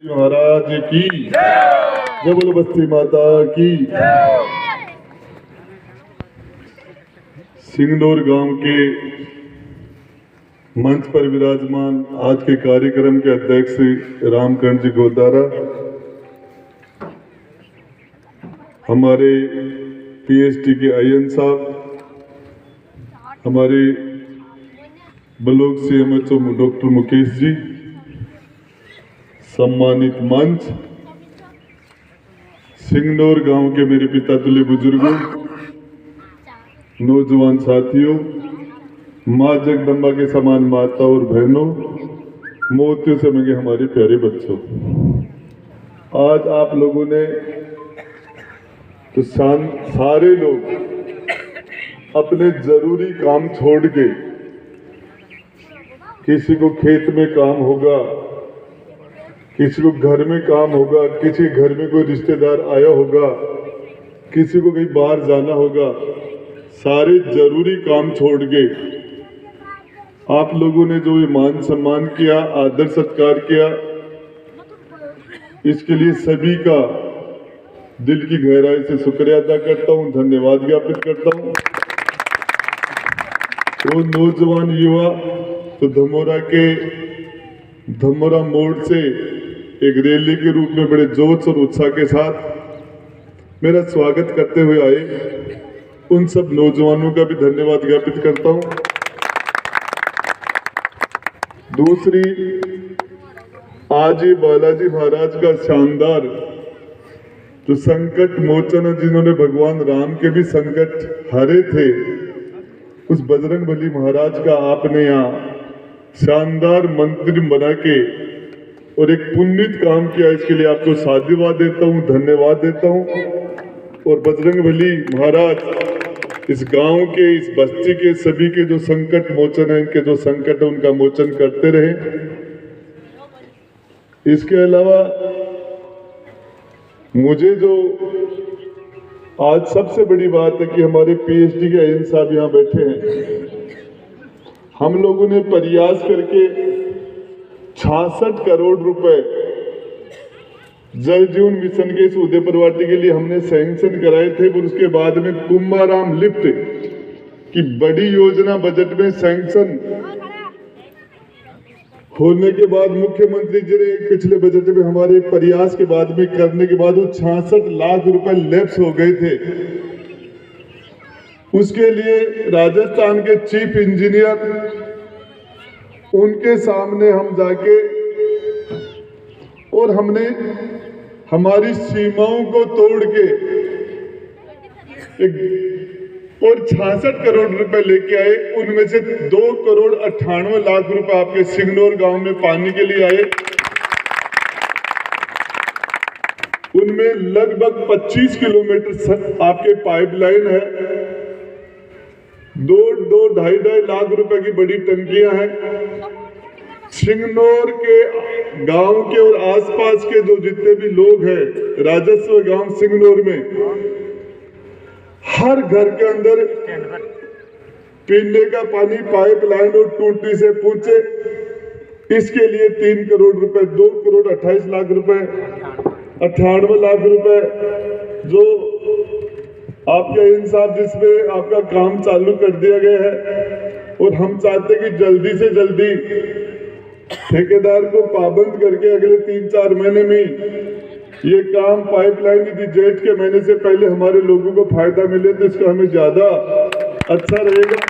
महाराज की जय बोलो बस्ती माता की। सिंगनौर गांव के मंच पर विराजमान आज के कार्यक्रम के अध्यक्ष रामकरण जी गोदारा, हमारे पीएचडी के आईएन साहब, हमारे block CMHO doctor Mukesh ji, सम्मानित मंच, सिंगनौर गांव के मेरे पिता तुल्य बुजुर्गों, नौजवान साथियों, मां जगदम्बा के समान माता और बहनों, मोतियों से मंगे हमारे प्यारे बच्चों, आज आप लोगों ने तो सारे लोग अपने जरूरी काम छोड़ के, किसी को खेत में काम होगा, किसी को घर में काम होगा, किसी घर में कोई रिश्तेदार आया होगा, किसी को कहीं बाहर जाना होगा, सारे जरूरी काम छोड़ के आप लोगों ने जो मान सम्मान किया, आदर सत्कार किया, इसके लिए सभी का दिल की गहराई से शुक्रिया अदा करता हूं, धन्यवाद ज्ञापित करता हूं। वो नौजवान युवा तो धमोरा मोड़ से एक रैली के रूप में बड़े जोश और उत्साह के साथ मेरा स्वागत करते हुए आए, उन सब नौजवानों का भी धन्यवाद ज्ञापित करता हूं। दूसरी, आज ही बालाजी महाराज का शानदार जो संकट मोचन है, जिन्होंने भगवान राम के भी संकट हरे थे, उस बजरंगबली महाराज का आपने यहाँ शानदार मंदिर बना के और एक पुण्यित काम किया, इसके लिए आपको साधुवाद देता हूँ, धन्यवाद देता हूँ। और बजरंगबली महाराज इस गांव के, इस बस्ती के सभी के जो संकट मोचन है, इनके जो संकट है उनका मोचन करते रहे। इसके अलावा मुझे जो आज सबसे बड़ी बात है कि हमारे पीएचडी के आईएन साहब यहाँ बैठे हैं। हम लोगों ने प्रयास करके 66 करोड़ रुपए जल जीवन मिशन के इस उदयपुरवाटी के लिए हमने सैंक्शन कराए थे, पर उसके बाद में कुंभाराम लिफ्ट की बड़ी योजना बजट में सैंक्शन होने के बाद मुख्यमंत्री जी ने पिछले बजट में हमारे प्रयास के बाद में करने के बाद वो 66 लाख रुपए लैप्स हो गए थे। उसके लिए राजस्थान के चीफ इंजीनियर, उनके सामने हम जाके और हमने हमारी सीमाओं को तोड़ के और 66 करोड़ रुपए लेके आए। उनमें से 2 करोड़ 98 लाख रुपए आपके सिंगनौर गांव में पानी के लिए आए। उनमें लगभग 25 किलोमीटर आपके पाइपलाइन है, 2-2.5 लाख रुपए की बड़ी टंकियां हैं। सिंगनौर के गांव के और आसपास के जो जितने भी लोग हैं, राजस्व गांव सिंगनौर में हर घर के अंदर पीने का पानी पाइपलाइन और टूटी से पहुंचे। इसके लिए 3 करोड़ रुपए, 2 करोड़ 28 लाख रुपए, 98 लाख रुपए जो आपके इंसाफ जिसमें आपका काम चालू कर दिया गया है। और हम चाहते कि जल्दी से जल्दी ठेकेदार को पाबंद करके अगले 3-4 महीने में ये काम पाइपलाइन यदि जेठ के महीने से पहले हमारे लोगों को फायदा मिले तो इसका हमें ज्यादा अच्छा रहेगा।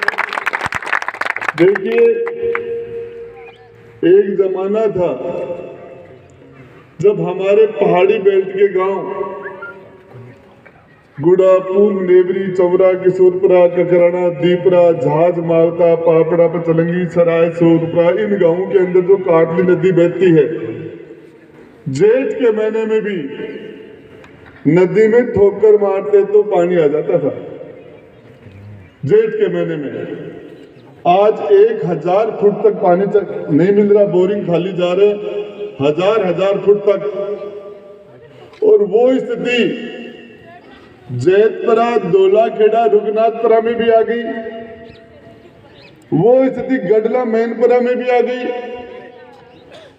देखिए, एक जमाना था जब हमारे पहाड़ी बेल्ट के गांव गुड़ा, पूंग, नेवरी, चौरा, किशोरपुरा, ककराना, दीपरा, जहाज, मावता, पापड़ा, पचलंगी, सराय, सोरपुरा, इन गांवों के अंदर जो काटली नदी बहती है, जेठ के महीने में भी नदी में ठोकर मारते तो पानी आ जाता था। जेठ के महीने में आज 1000 फुट तक पानी नहीं मिल रहा, बोरिंग खाली जा रहे, हजार फुट तक। और वो स्थिति जैतपरा, दोलाखेड़ा, रुगनाथपुरा में भी आ गई, वो स्थिति गडला, मैनपुरा में भी आ गई।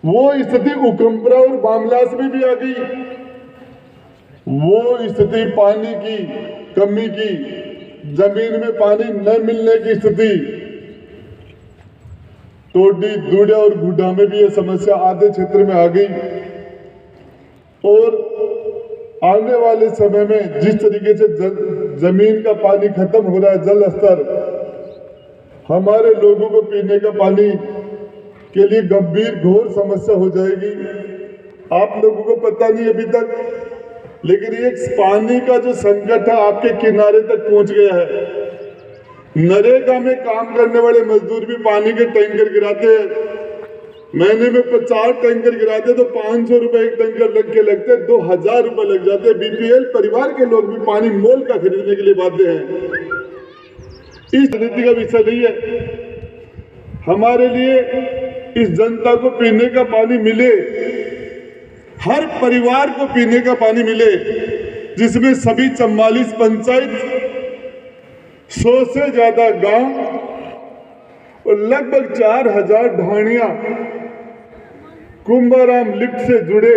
वो स्थिति उकमपुरा और बामलास में भी आ गई। वो स्थिति पानी की कमी की, जमीन में पानी न मिलने की स्थिति, टोडी, दूडा और गुड्डा में भी ये समस्या आधे क्षेत्र में आ गई। और आने वाले समय में जिस तरीके से जमीन का पानी खत्म हो रहा है, जल स्तर, हमारे लोगों को पीने का पानी के लिए गंभीर घोर समस्या हो जाएगी। आप लोगों को पता नहीं अभी तक, लेकिन ये पानी का जो संकट है आपके किनारे तक पहुंच गया है। नरेगा में काम करने वाले मजदूर भी पानी के टैंकर गिराते हैं। महीने में 50 टैंकर गिराते तो 500 रुपए एक टैंकर लग के लगते, 2000 रुपए लग जाते। बीपीएल परिवार के लोग भी पानी मोल का खरीदने के लिए बाध्य हैं। इस नीति का विषय नहीं है हमारे लिए। इस जनता को पीने का पानी मिले, हर परिवार को पीने का पानी मिले, जिसमें सभी 44 पंचायत, 100 से ज्यादा गांव और लगभग 4000 ढाणियां कुंभाराम लिफ्ट से जुड़े।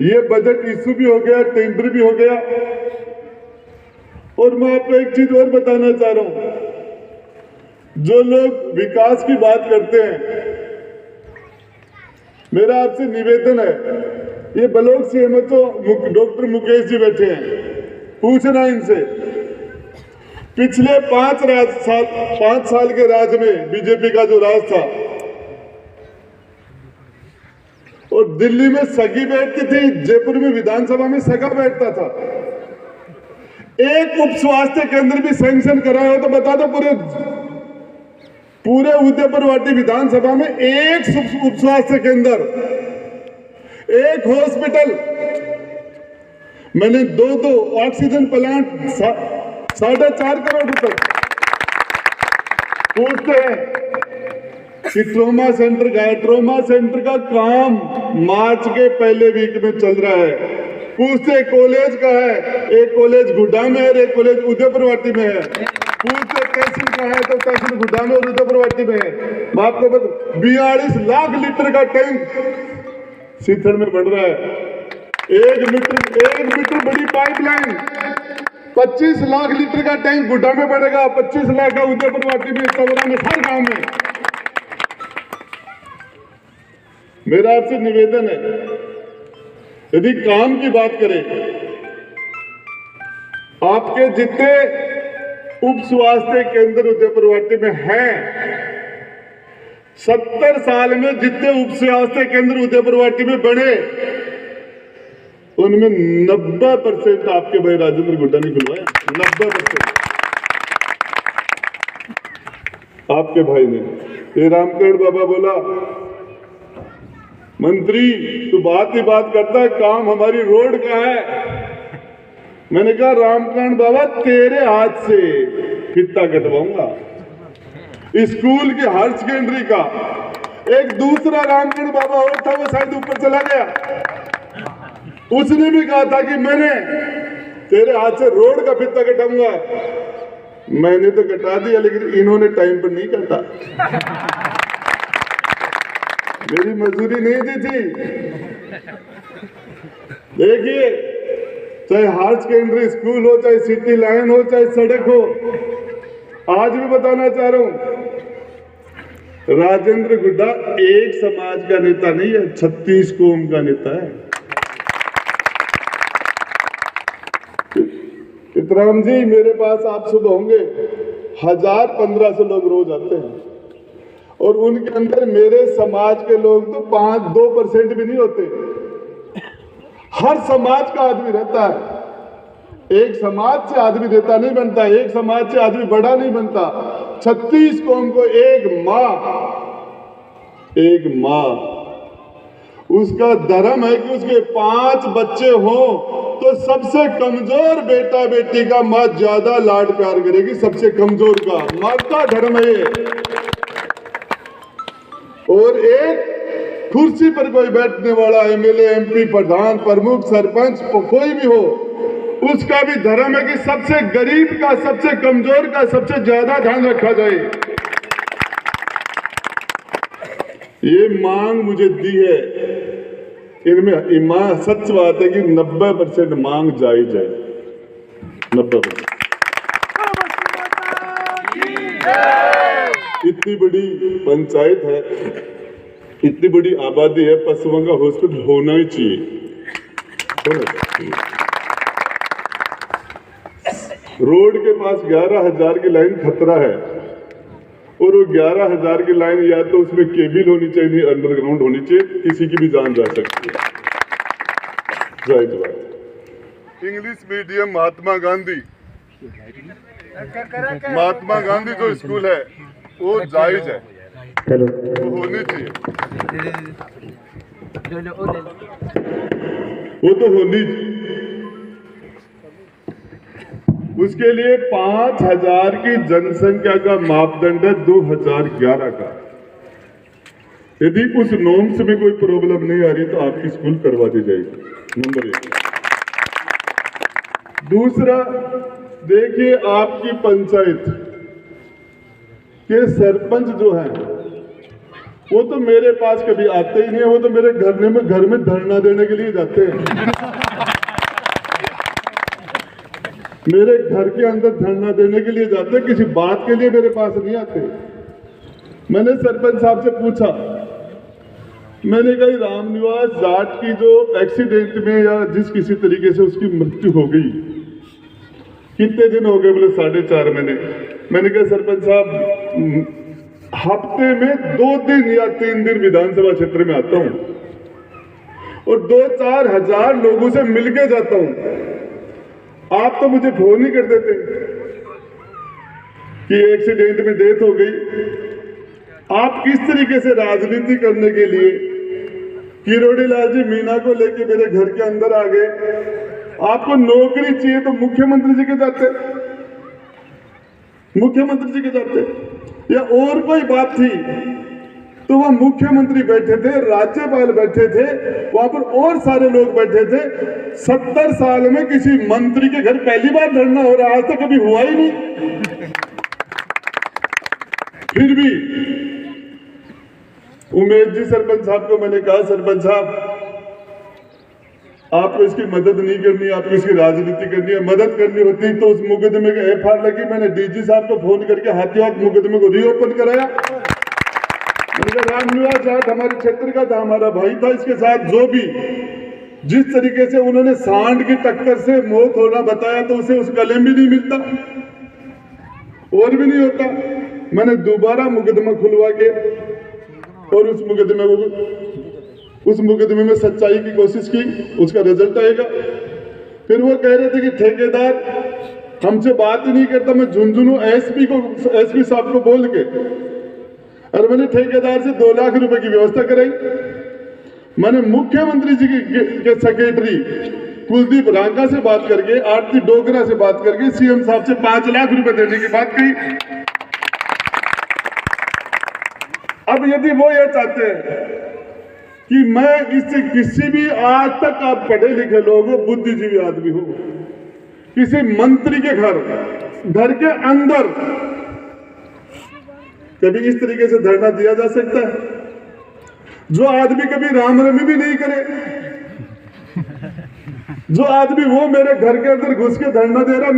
ये बजट इशू भी हो गया, टेंडर भी हो गया। और मैं आपको एक चीज और बताना चाह रहा हूं, जो लोग विकास की बात करते हैं, मेरा आपसे निवेदन है, ये block CMO doctor Mukesh ji बैठे हैं, पूछना इनसे, पिछले 5 साल के राज में बीजेपी का जो राज था, और दिल्ली में सगी बैठती थी, जयपुर में विधानसभा में सगा बैठता था। एक उप स्वास्थ्य केंद्र भी सैंक्शन कराया हो तो बता दो, पूरे उदयपुरवाटी विधानसभा में एक उप स्वास्थ्य केंद्र, एक हॉस्पिटल। मैंने दो ऑक्सीजन प्लांट 4.5 करोड़ रुपए पूछते हैं कि ट्रोमा सेंटर का है। ट्रोमा सेंटर का काम मार्च के पहले वीक में चल रहा है। पूछते कॉलेज का है, एक कॉलेज गुड्डा में है, एक कॉलेज उदयपुरवाटी में है। पूछते तहसील का है तो तहसील गुड्डा में और उदयपुरवाटी में है। मैं आपको बता, 42 लाख लीटर का टैंक सीथड़ में बढ़ रहा है। 1 मीटर बड़ी पाइपलाइन, 25 लाख लीटर का टैंक गुड्डा में बढ़ेगा, 25 लाख का उदयपुरवाटी में, सवरा में, हर गांव में। मेरा आपसे निवेदन है, यदि काम की बात करें, आपके जितने उप स्वास्थ्य केंद्र उदयपुरवाटी में हैं, 70 साल में जितने उप स्वास्थ्य केंद्र उदयपुरवाटी में बने, उनमें 90% आपके भाई राजेंद्र गुड्डा ने खुलवाया। 90% आपके भाई ने। ये रामकरण बाबा बोला, मंत्री तू बात ही बात करता है, काम हमारी रोड का है। मैंने कहा रामकरण बाबा तेरे हाथ से फित्ता कटवाऊंगा स्कूल की हायर सेकेंडरी का। एक दूसरा रामकरण बाबा और था, वो शायद ऊपर चला गया, उसने भी कहा था कि मैंने तेरे हाथ से रोड का फित्ता कटाऊंगा। मैंने तो कटा दिया, लेकिन इन्होंने टाइम पर नहीं काटा, मेरी मजदूरी नहीं दी थी। देखिए, चाहे हायर सेकेंडरी स्कूल हो, चाहे सिटी लाइन हो, चाहे सड़क हो, आज भी बताना चाह रहा हूं, राजेंद्र गुड्डा एक समाज का नेता नहीं है, 36 कौम का नेता है। चित्राम जी, मेरे पास आप सुबह होंगे 1000-1500 लोग रोज आते हैं, और उनके अंदर मेरे समाज के लोग तो 5-2% भी नहीं होते। हर समाज का आदमी रहता है। एक समाज से आदमी नेता नहीं बनता, एक समाज से आदमी बड़ा नहीं बनता। 36 कौम को एक माँ उसका धर्म है कि उसके 5 बच्चे हों तो सबसे कमजोर बेटा बेटी का माँ ज्यादा लाड प्यार करेगी, सबसे कमजोर का। माँ का धर्म है ये। और एक कुर्सी पर कोई बैठने वाला एमएलए, एमपी, प्रधान, प्रमुख, सरपंच, कोई भी हो, उसका भी धर्म है कि सबसे गरीब का, सबसे कमजोर का सबसे ज्यादा ध्यान रखा जाए। ये मांग मुझे दी है, इनमें सच बात है कि 90% मांग जायज है, 90%। इतनी बड़ी पंचायत है, इतनी बड़ी आबादी है, पशुओं का हॉस्पिटल होना ही चाहिए। रोड के पास 11,000 की लाइन खतरा है, और वो 11,000 की लाइन या तो उसमें केबल होनी चाहिए, अंडरग्राउंड होनी चाहिए, किसी की भी जान जा सकती है, जायज बात। इंग्लिश मीडियम महात्मा गांधी जो स्कूल है वो जायज है, वो होनी चाहिए, वो तो होनी चाहिए। उसके लिए 5,000 की जनसंख्या का मापदंड है 2011 का। यदि उस नॉर्म्स में कोई प्रॉब्लम नहीं आ रही तो आपकी स्कूल करवा दी जाएगी, नंबर 1। दूसरा, देखिए आपकी पंचायत के सरपंच जो हैं वो तो मेरे पास कभी आते ही नहीं, वो तो मेरे घर में धरना देने के लिए जाते हैं। मेरे घर के अंदर धरना देने के लिए जाते, किसी बात के लिए मेरे पास नहीं आते। मैंने सरपंच साहब से पूछा, मैंने कहा रामनिवास जाट की जो एक्सीडेंट में या जिस किसी तरीके से उसकी मृत्यु हो गई, कितने दिन हो गए? बोले 4.5 महीने। मैंने कहा सरपंच साहब, हफ्ते में 2 दिन या 3 दिन विधानसभा क्षेत्र में आता हूं और 2-4 हजार लोगों से मिलके जाता हूं। आप तो मुझे फोन ही कर देते कि एक्सीडेंट में डेथ हो गई। आप किस तरीके से राजनीति करने के लिए किरोड़ी लाल जी मीना को लेके मेरे घर के अंदर आ गए। आपको नौकरी चाहिए तो मुख्यमंत्री जी के जाते, मुख्यमंत्री जी के जाते, या और कोई बात थी तो वह मुख्यमंत्री बैठे थे, राज्यपाल बैठे थे, वहां पर और सारे लोग बैठे थे। 70 साल में किसी मंत्री के घर पहली बार धरना हो रहा, आज तक कभी हुआ ही नहीं। फिर भी उमेश जी सरपंच साहब को मैंने कहा, सरपंच साहब आपको इसकी मदद नहीं करनी, आपको इसकी राजनीति करनी है। मदद करनी होती तो उस मुकदमे का एफआईआर लगी। मैंने डीजी साहब को फोन करके हाथों हाथ मुकदमे को रीओपन कराया। रामनिवास जाट हमारे क्षेत्र का था, हमारा भाई था। इसके साथ जो भी जिस तरीके से उन्होंने सांड की टक्कर से मौत होना बताया तो उसे उस कलम भी नहीं मिलता और भी नहीं होता। मैंने दोबारा मुकदमा खुलवा के और उस मुकदमे में सच्चाई की कोशिश की, उसका रिजल्ट आएगा। फिर वो कह रहे थे कि ठेकेदार हमसे बात ही नहीं करता। मैं झुंझुनू एसपी साहब को बोल के और मैंने ठेकेदार से 2 लाख रुपए की व्यवस्था कराई। मैंने मुख्यमंत्री जी के सेक्रेटरी कुलदीप रांका से बात करके, आरती डोगरा से बात करके सीएम साहब से 5 लाख रुपए देने की बात कही। अब यदि वो ये चाहते हैं कि मैं इससे किसी भी, आज तक आप पढ़े लिखे लोग हो, बुद्धिजीवी आदमी हो, किसी मंत्री के घर के अंदर कभी इस तरीके से धरना दिया जा सकता है? जो आदमी कभी रामरमी भी नहीं करे, जो आदमी वो मेरे घर के अंदर घुस के धरना दे रहा।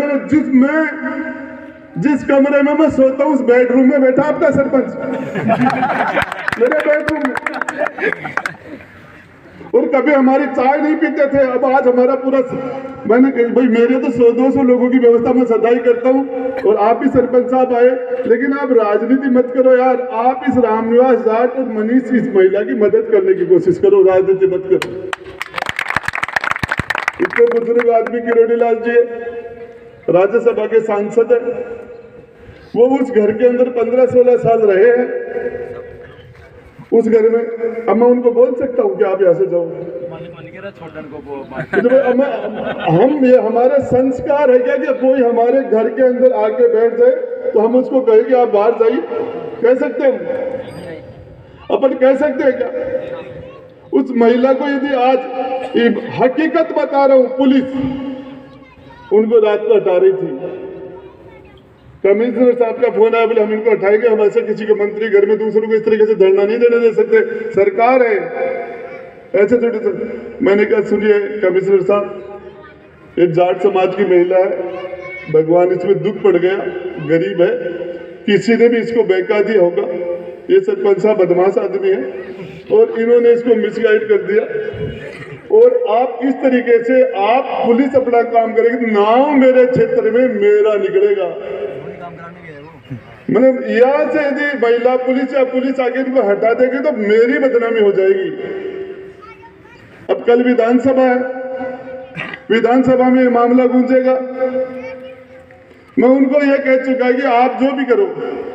जिस कमरे में मैं सोता हूं उस बेडरूम में बैठा आपका सरपंच मेरे बेडरूम में, और कभी हमारी चाय नहीं पीते थे। अब आज हमारा पूरा, मैंने कहा भाई मेरे तो 100-200 लोगों की व्यवस्था मैं सदा ही करता हूं, और आप भी सरपंच साहब आए, लेकिन आप राजनीति मत करो यार। आप इस रामनिवास जाट और मनीष, इस महिला की मदद करने की कोशिश करो, राजनीति मत करो। इतने बुजुर्ग आदमी किरोड़ी लाल जी राज्यसभा के सांसद है, वो उस घर के अंदर 15-16 साल रहे हैं उस घर में। अब मैं उनको बोल सकता हूँ कि आप यहाँ से जाओ? ये हमारे संस्कार है क्या कि कोई हमारे घर के अंदर आके बैठ जाए तो हम उसको कहें कि आप बाहर जाइए? कह सकते हैं? अपन कह सकते हैं क्या? उस महिला को यदि आज हकीकत बता रहा हूं, पुलिस उनको रात को हटा रही थी, कमिश्नर साहब का फोन आया, बोले हम इनको हटाएंगे, हम ऐसे किसी के मंत्री घर में दूसरों को इस तरीके से धरना नहीं देने दे सकते, सरकार है ऐसे थोड़ी। मैंने कहा सुनिए कमिश्नर साहब, एक जाट समाज की महिला है, भगवान इसमें दुख पड़ गया, गरीब है, किसी ने भी इसको बहका दिया होगा, ये सरपंच साहब बदमाश आदमी है और इन्होंने इसको मिसगाइड कर दिया, और आप इस तरीके से आप पुलिस अपना काम करेगी, नाम मेरे क्षेत्र में मेरा निकलेगा। मतलब यहाँ से यदि महिला पुलिस या पुलिस आगे इनको हटा देगी तो मेरी बदनामी हो जाएगी। अब कल विधानसभा है, विधानसभा में मामला गूंजेगा, मैं उनको यह कह चुका है कि आप जो भी करो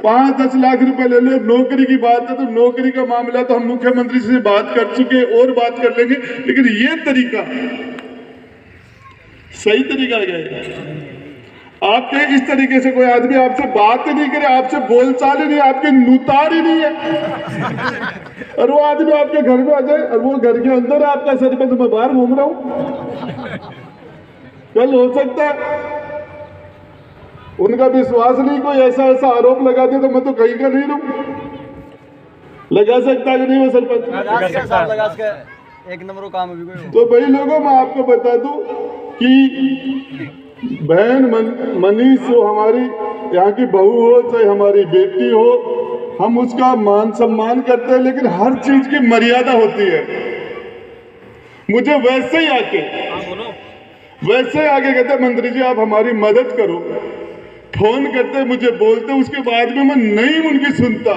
5-10 लाख रुपए ले लो, नौकरी की बात है तो नौकरी का मामला तो हम मुख्यमंत्री से बात कर चुके और बात कर लेंगे, लेकिन ये तरीका सही तरीका है। आपके इस तरीके से कोई आदमी आपसे बात ही नहीं करे, आपसे बोलचाल ही नहीं, आपकी नुतार ही नहीं है, और वो आदमी आपके घर में आ जाए और वो घर के अंदर है आपका सरपंच, मैं बाहर घूम रहा हूं, कल हो सकता है उनका विश्वास नहीं, कोई ऐसा आरोप लगा दे तो मैं तो कहीं का नहीं रहूं। लगा सकता है कि नहीं वो सरपंच? एक नंबर काम है। तो भाई लोगों, मैं आपको बता दूं कि बहन मनीष हो, हमारी यहाँ की बहू हो, चाहे हमारी बेटी हो, हम उसका मान सम्मान करते हैं, लेकिन हर चीज की मर्यादा होती है। मुझे वैसे ही आगे कहते मंत्री जी आप हमारी मदद करो, फोन करते मुझे बोलते, उसके बाद में मैं नहीं उनकी सुनता,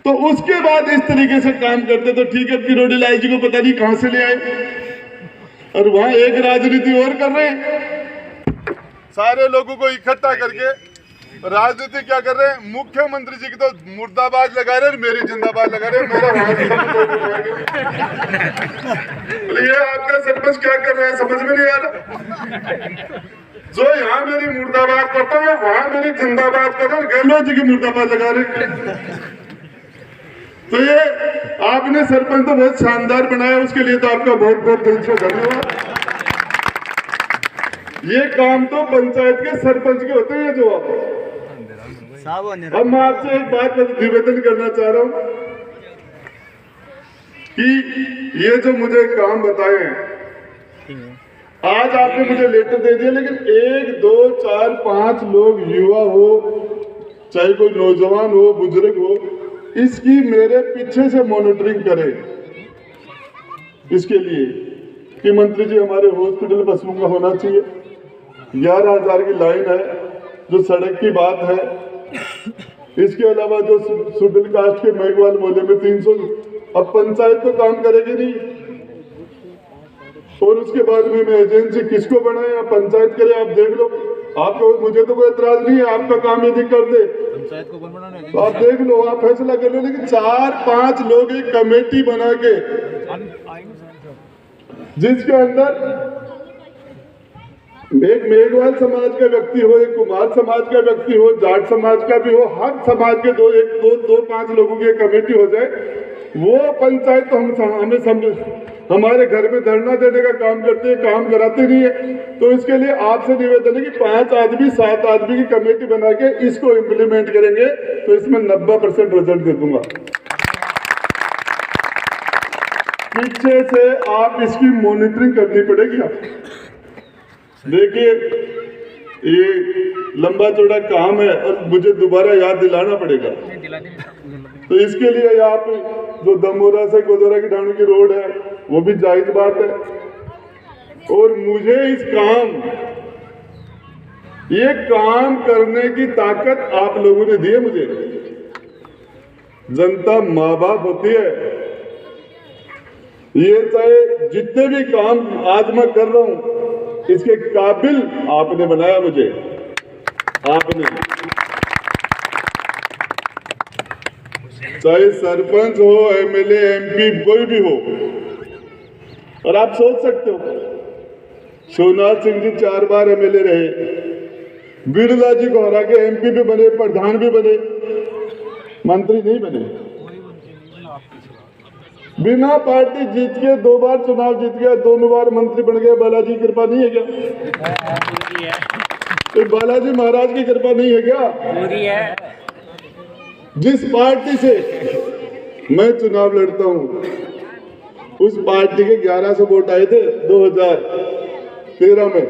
तो उसके बाद इस तरीके से काम करते तो ठीक है। किरोड़ी लाल जी को पता नहीं कहां से ले आए, और वहां एक राजनीति और कर रहे हैं, सारे लोगों को इकट्ठा करके राजनीति क्या कर रहे हैं। मुख्यमंत्री जी की तो मुर्दाबाद लगा रहे, मेरी जिंदाबाद लगा रहे, मेरा ये आपका सरपंच क्या कर रहा है समझ में नहीं आ रहा। जो यहाँ मेरी मुर्दाबाद करता है वहां मेरी जिंदाबाद कर रहा है, गहलोत जी की मुर्दाबाद लगा रहे। तो ये आपने सरपंच तो बहुत शानदार बनाया, उसके लिए तो आपका बहुत बहुत दिल से धन्यवाद। ये काम तो पंचायत के सरपंच के होते हैं। जो अब मैं आपसे एक बात निवेदन करना चाह रहा हूं कि ये जो मुझे काम बताए हैं, आज आपने मुझे लेटर दे दिया, लेकिन 1, 2, 4, 5 लोग युवा हो, चाहे कोई नौजवान हो, बुजुर्ग हो, इसकी मेरे पीछे से मॉनिटरिंग करे, इसके लिए कि मंत्री जी हमारे हॉस्पिटल पशुओं का होना चाहिए, 11,000 की लाइन है, जो सड़क की बात है, इसके अलावा जो शेड्यूल कास्ट के मेघवाल मोहल्ले में 300, अब पंचायत तो काम करेगी नहीं, और उसके बाद में मैं एजेंसी किसको बनाए, आप पंचायत करे, आप देख लो। आपको मुझे तो कोई एतराज नहीं है, आपका काम यदि कर दे पंचायत को कौन बनाना है, तो आप देख लो, आप फैसला कर लो, लेकिन 4-5 लोग एक कमेटी बना के, जिसके अंदर एक मेघवाल समाज का व्यक्ति हो, एक कुमार समाज का व्यक्ति हो, जाट समाज का भी हो, हर समाज के 2-5 लोगों की कमेटी हो जाए, वो पंचायत तो हमें समझ हमारे घर में धरना देने का काम करते हैं, काम कराते नहीं है। तो इसके लिए आपसे निवेदन है कि 5 आदमी 7 आदमी की कमेटी बना के इसको इम्प्लीमेंट करेंगे, तो इसमें 90% रिजल्ट दे दूंगा। पीछे से आप इसकी मॉनिटरिंग करनी पड़ेगी। आप देखिए, ये लंबा चौड़ा काम है और मुझे दोबारा याद दिलाना पड़ेगा। तो इसके लिए आप जो दमोरा से गोदरा की ढाणू की रोड है, वो भी जायज बात है, और मुझे ये काम करने की ताकत आप लोगों ने दी है मुझे। जनता माँ बाप होती है, ये चाहे जितने भी काम आज मैं कर रहा हूं, इसके काबिल आपने बनाया मुझे, आपने, चाहे सरपंच हो, एमएलए, एमपी, कोई भी हो। और आप सोच सकते हो, शिवनाथ सिंह जी 4 बार एमएलए रहे, बिरला जी को हरा के एमपी भी बने, प्रधान भी बने, मंत्री नहीं बने। बिना पार्टी जीत के 2 बार चुनाव जीत गया, 2 बार मंत्री बन गया, बालाजी कृपा नहीं है क्या? तो बालाजी महाराज की कृपा नहीं है क्या? पूरी है। जिस पार्टी से मैं चुनाव लड़ता हूं उस पार्टी के 1100 वोट आए थे 2013 में,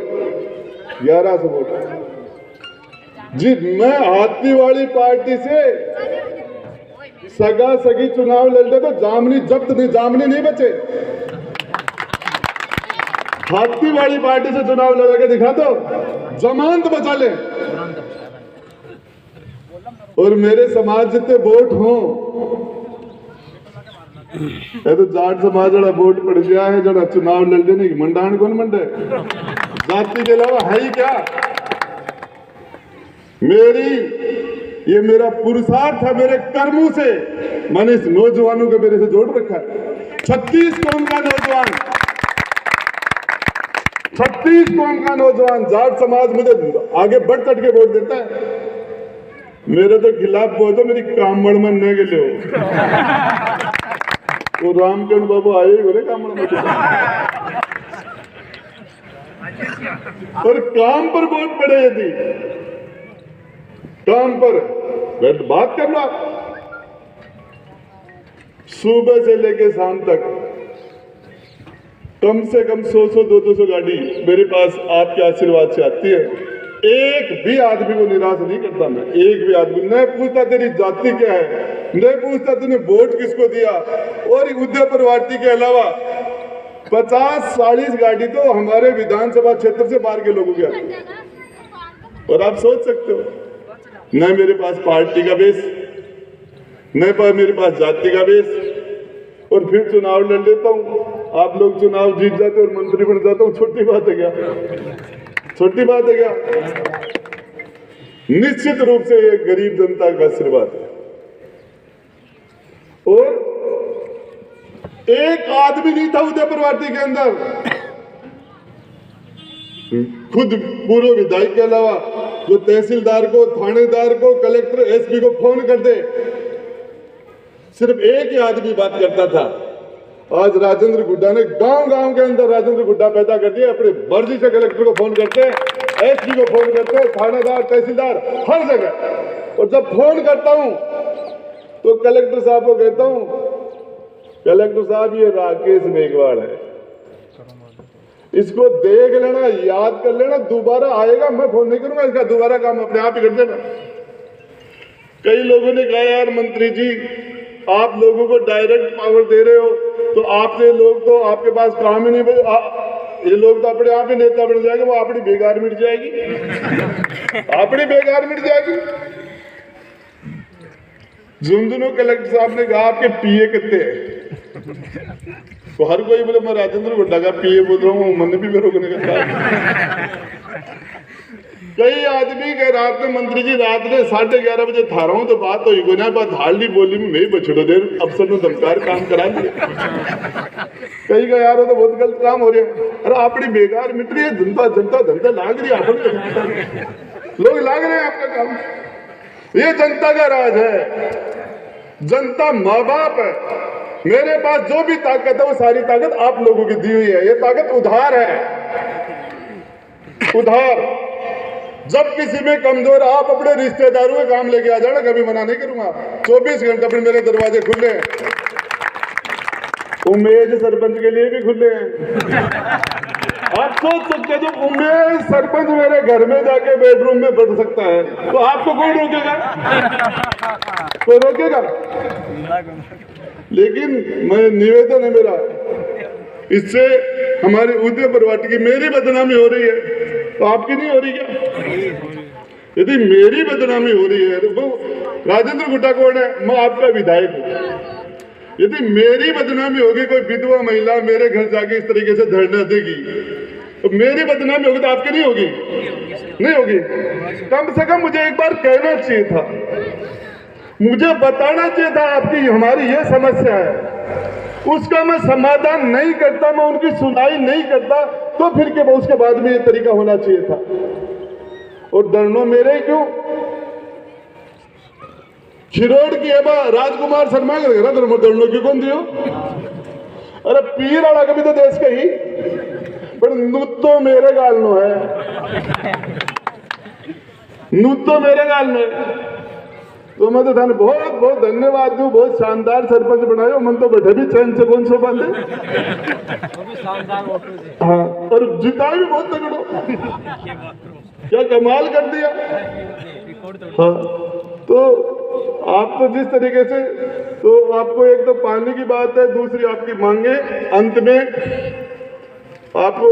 1100 वोट। जी मैं हाथीवाड़ी पार्टी से सगा सगी चुनाव लड़ते तो जामनी जब्त नहीं, जामनी नहीं बचे। हाथीवाड़ी पार्टी से चुनाव लड़ा के दिखा दो, जमानत बचा ले। और मेरे समाज जितने वोट हों, ये तो जाट समाज जरा वोट पड़ गया है, जरा चुनाव लड़ने नहीं मंडान कौन मंडे, जाति के अलावा है ही क्या? ये मेरा पुरुषार्थ है, मेरे कर्मों से मैंने इस नौजवानों को मेरे से जोड़ रखा है। 36 कौम का नौजवान, 36 कौम का नौजवान, जाट समाज मुझे आगे बढ़ चढ़ के वोट देता है। मेरे तो खिलाफ बोलो, मेरी कामड़ में न गए हो। तो रामचंद्र बाबू आए बोले कामड़ में, और काम पर वोट पड़े यदि काम पर बात कर लो आप। सुबह से लेके शाम तक कम से कम 100 200 गाड़ी मेरे पास आपके आशीर्वाद से आती है। एक भी आदमी को निराश नहीं करता मैं, एक भी आदमी नहीं पूछता तेरी जाति क्या है, नहीं पूछता तूने वोट किसको दिया। और उदयपुर वार्ती के अलावा 50-40 गाड़ी तो हमारे विधानसभा क्षेत्र से बाहर के लोगों के आते हैं। और आप सोच सकते हो, न मेरे पास पार्टी का बेस, न मेरे पास जाति का बेस, और फिर चुनाव लड़ लेता हूँ। आप लोग चुनाव जीत जाते और मंत्री बन जाता हूँ, छोटी बात है क्या? छोटी बात है क्या? निश्चित रूप से ये गरीब जनता का आशीर्वाद है। और एक आदमी नहीं था उदयपुर वार्ती के अंदर, खुद पूर्व विधायक के अलावा जो तहसीलदार को, थानेदार को, कलेक्टर, एसपी को फोन कर दे, सिर्फ एक ही आदमी बात करता था। आज राजेंद्र गुड्डा ने गांव-गांव के अंदर राजेंद्र गुड्डा पैदा कर दिया। अपने मर्जी से कलेक्टर को फोन करते, एसपी को फोन करते, थानेदार, तहसीलदार, हर जगह। और जब फोन करता हूं तो कलेक्टर साहब को कहता हूं, कलेक्टर साहब ये राकेश मेघवाल है, इसको देख लेना, याद कर लेना, दोबारा आएगा मैं फोन नहीं करूंगा, इसका दोबारा काम अपने आप ही कर देना। कई लोगों ने कहा यार मंत्री जी आप लोगों को डायरेक्ट पावर दे रहे हो, तो आपसे लोग तो आपके पास काम ही नहीं, ये लोग तो अपने आप ही नेता बन जाएंगे, वो अपनी बेकार मिट जाएगी, अपनी बेकार मिट जाएगी। झुंझुनू कलेक्टर साहब ने कहा आपके पीए कितने हैं? तो हर कोई बोले मैं राजेंद्र गुड्डा का पीए बोल रहा हूँ, मन भी मेरे रोकने का। कई आदमी कह रात में मंत्री जी रात में 11:30 बजे था रहा हूँ तो बात हुई को ना, बात हाली बोली में नहीं बछड़ो देर अफसर ने दमकार काम करा दिया। कई का यार तो बहुत गलत काम हो रहा है। अरे अपनी बेकार मिट रही है, जनता जनता धंधा लाग रही है, लोग लाग रहे हैं आपका काम। ये जनता का राज है, जनता माँ बाप है। मेरे पास जो भी ताकत है वो सारी ताकत आप लोगों की दी हुई है। ये ताकत उधार है, उधार। जब किसी में कमजोर, आप अपने रिश्तेदारों के काम लेके आ जाना, कभी मना नहीं करूंगा। 24 घंटे अपने मेरे दरवाजे खुले हैं, उमेश सरपंच के लिए भी खुले हैं। आप सोच सकते जो उमेश सरपंच मेरे घर में जाके बेडरूम में बैठ सकता है तो आपको कोई रोकेगा? कोई रोकेगा? लेकिन मैं निवेदन है मेरा, इससे हमारी उदयपुर वार्ड की मेरी बदनामी हो रही है तो आपकी नहीं हो रही क्या? यदि मेरी बदनामी हो रही है तो राजेंद्र गुड्डा कौन है? मैं आपका विधायक हूँ। यदि मेरी बदनामी होगी, कोई विधवा महिला मेरे घर जाके इस तरीके से धरना देगी तो मेरी बदनामी होगी तो आपकी नहीं होगी? नहीं होगी। कम से कम मुझे एक बार कहना चाहिए था, मुझे बताना चाहिए था आपकी हमारी ये समस्या है, उसका मैं समाधान नहीं करता, मैं उनकी सुनाई नहीं करता, तो फिर के उसके बाद में ये तरीका होना चाहिए था। और धरनों मेरे क्यों? खिरोड़ की राजकुमार शर्मा के घर धरनों क्यों कौन दियो? अरे पीर वाला कभी तो देश का ही, पर नुत तो मेरे गाल नो है। नू तो मेरे गाल में तो मैं तो थाने बहुत बहुत धन्यवाद दूं, बहुत शानदार सरपंच बनायो। मन तो बैठे भी चैन से कौन सो बंदे हाँ, और जिताए भी बहुत तगड़ो, क्या कमाल कर दिया। हाँ, तो आपको जिस तरीके से, तो आपको एक तो पानी की बात है, दूसरी आपकी मांगे, अंत में आपको,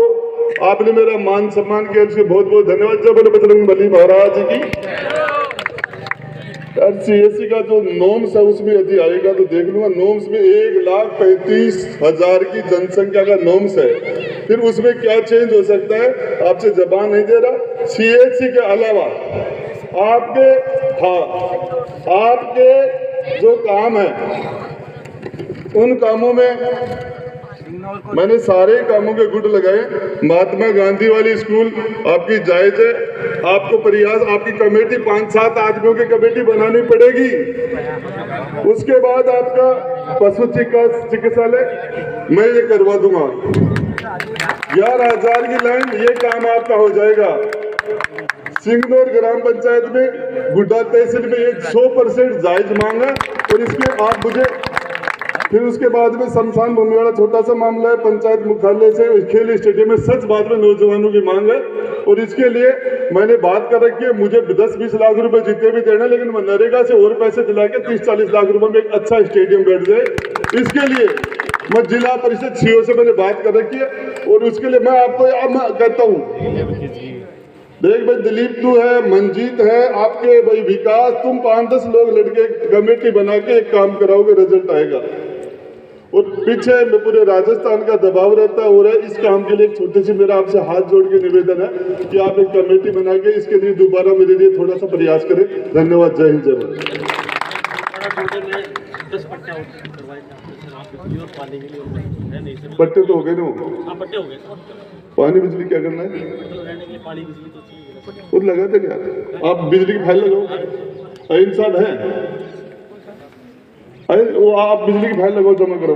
आपने मेरा मान सम्मान किया, इसके बहुत बहुत धन्यवाद। जय बोले बजरंगबली महाराज की। यार CSC का जो नॉर्म्स है उसमें यदि आएगा तो देख लूंगा। नॉर्म्स में 1,35,000 की जनसंख्या का नॉर्म्स है, फिर उसमें क्या चेंज हो सकता है, आपसे जबान नहीं दे रहा। CSC के अलावा आपके, हाँ, आपके जो काम है उन कामों में मैंने सारे कामों के गुट लगाए। महात्मा गांधी वाली स्कूल आपकी जायज है, आपको प्रयास, आपकी कमेटी 5-7 आदमियों की कमेटी बनानी पड़ेगी। उसके बाद आपका पशु चिकित्सालय मैं ये करवा दूंगा, 11,000 की लाइन, ये काम आपका हो जाएगा। सिंगनौर ग्राम पंचायत में, गुड्डा तहसील में ये 100% जायज मांगा, और इसके आप मुझे, फिर उसके बाद में शमशान भूमि वाला छोटा सा मामला है, पंचायत मुख्यालय से खेल स्टेडियम में, सच बात में नौजवानों की मांग है, और इसके लिए मैंने बात कर रखी है, मुझे 10-20 लाख रुपए जितने भी देना, लेकिन मैं नरेगा से और पैसे दिला के 30-40 लाख रुपए में एक अच्छा स्टेडियम बैठ जाए। इसके लिए मैं जिला परिषद CO से मैंने बात कर रखी है, और उसके लिए मैं आपको मैं कहता हूँ, देख भाई, दिलीप तू है, मंजीत है, आपके भाई विकास, तुम 5-10 लोग लड़के कमेटी बना के एक काम कराओगे, रिजल्ट आएगा। और पीछे में पूरे राजस्थान का दबाव रहता है, और इस काम के लिए एक छोटी सी मेरा आपसे हाथ जोड़ के निवेदन है कि आप एक कमेटी बना के इसके लिए दोबारा मेरे लिए थोड़ा सा प्रयास करें। धन्यवाद, जय हिंद, जय भारत। पट्टे तो हो गए ना, पानी बिजली क्या करना है, खुद लगा थे यार, आप बिजली की फाइल लगाओ, इंसान है, वो आप बिजली की फाइल लगाओ, जमा करो,